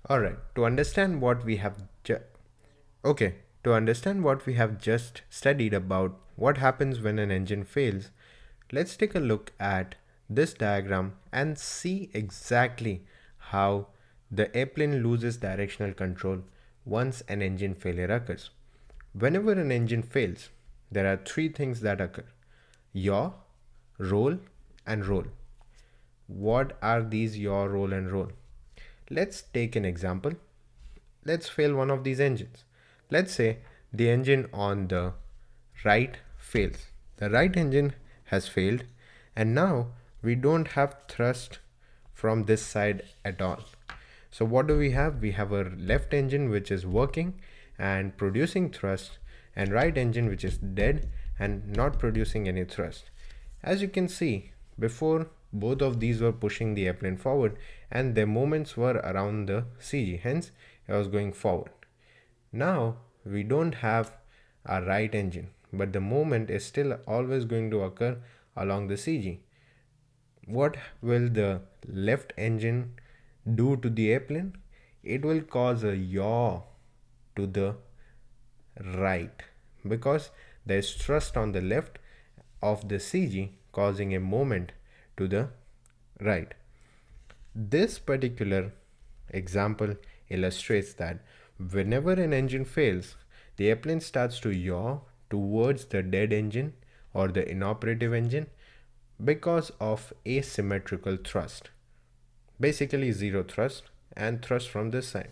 All right, to understand what we have to understand what we have just studied about what happens when an engine fails, let's take a look at this diagram and see exactly how the airplane loses directional control once an engine failure occurs. Whenever an engine fails, there are three things that occur: yaw, roll, and roll. What are these yaw, roll, and roll? Let's take an example. Let's fail one of these engines. Let's say the engine on the right fails. The right engine has failed, and now we don't have thrust from this side at all. So what do we have? We have a left engine which is working and producing thrust, and right engine which is dead and not producing any thrust. As you can see, before both of these were pushing the airplane forward and their moments were around the CG, hence it was going forward. Now we don't have a right engine, but the moment is still always going to occur along the CG. What will the left engine do to the airplane? It will cause a yaw to the right because there is thrust on the left of the CG causing a moment to the right. This particular example illustrates that whenever an engine fails, the airplane starts to yaw towards the dead engine or the inoperative engine because of asymmetrical thrust. Basically zero thrust and thrust from this side.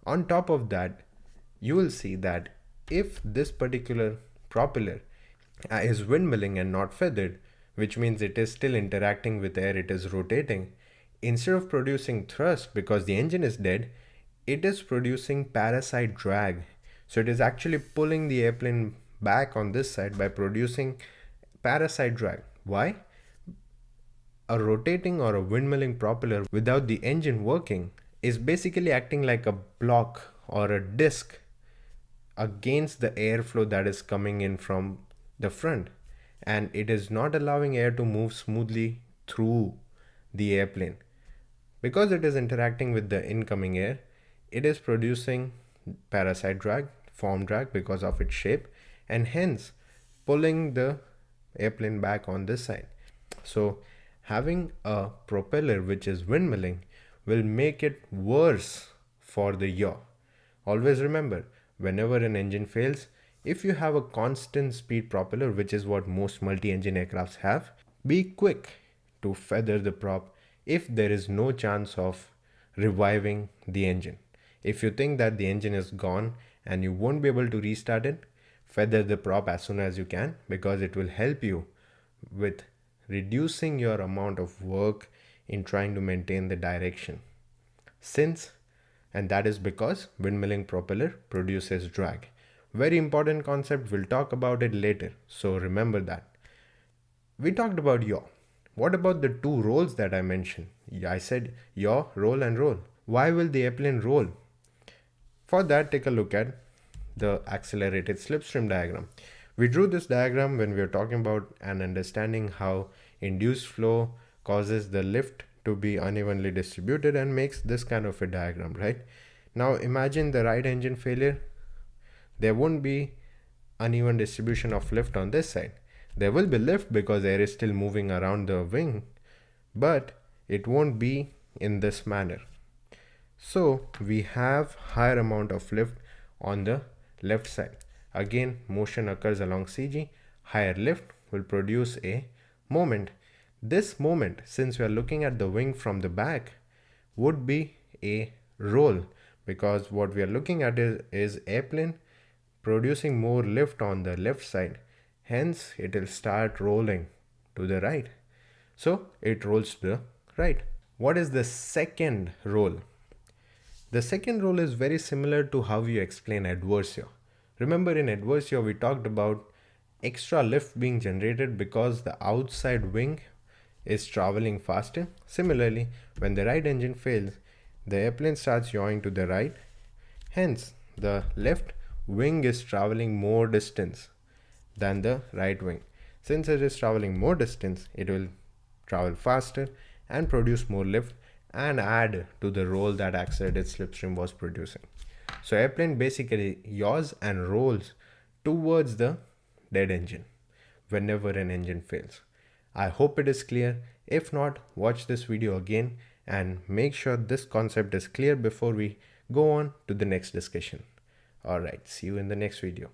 On top of that, you will see that if this particular propeller is windmilling and not feathered, which means it is still interacting with air, it is rotating, instead of producing thrust because the engine is dead, it is producing parasite drag. So it is actually pulling the airplane back on this side by producing parasite drag. Why? A rotating or a windmilling propeller without the engine working is basically acting like a block or a disc against the airflow that is coming in from the front, and it is not allowing air to move smoothly through the airplane. Because it is interacting with the incoming air, it is producing parasite drag, form drag because of its shape, and hence pulling the airplane back on this side. So having a propeller which is windmilling will make it worse for the yaw. Always remember, whenever an engine fails, if you have a constant speed propeller, which is what most multi-engine aircrafts have, be quick to feather the prop if there is no chance of reviving the engine. If you think that the engine is gone and you won't be able to restart it, feather the prop as soon as you can because it will help you with reducing your amount of work in trying to maintain the direction. And that is because windmilling propeller produces drag. Very important concept, we'll talk about it later, so remember that. We talked about yaw. What about the two rolls that I mentioned? I said yaw, roll and roll. Why will the airplane roll? For that, take a look at the accelerated slipstream diagram. We drew this diagram when we were talking about and understanding how induced flow causes the lift to be unevenly distributed and makes this kind of a diagram, right? Now imagine the right engine failure. There won't be uneven distribution of lift on this side. There will be lift because air is still moving around the wing, but it won't be in this manner. So we have higher amount of lift on the left side. Again, motion occurs along CG. Higher lift will produce a moment. This moment, since we are looking at the wing from the back, would be a roll because what we are looking at is airplane producing more lift on the left side. Hence, it will start rolling to the right. So it rolls to the right. What is the second roll? The second roll is very similar to how you explain adverse yaw. Remember in adverse yaw we talked about extra lift being generated because the outside wing is traveling faster. Similarly, when the right engine fails, the airplane starts yawing to the right. Hence, the left wing is traveling more distance than the right wing. Since it is traveling more distance, it will travel faster and produce more lift and add to the roll that accelerated slipstream was producing. So airplane basically yaws and rolls towards the dead engine whenever an engine fails. I hope it is clear. If not, watch this video again and make sure this concept is clear before we go on to the next discussion. Alright, see you in the next video.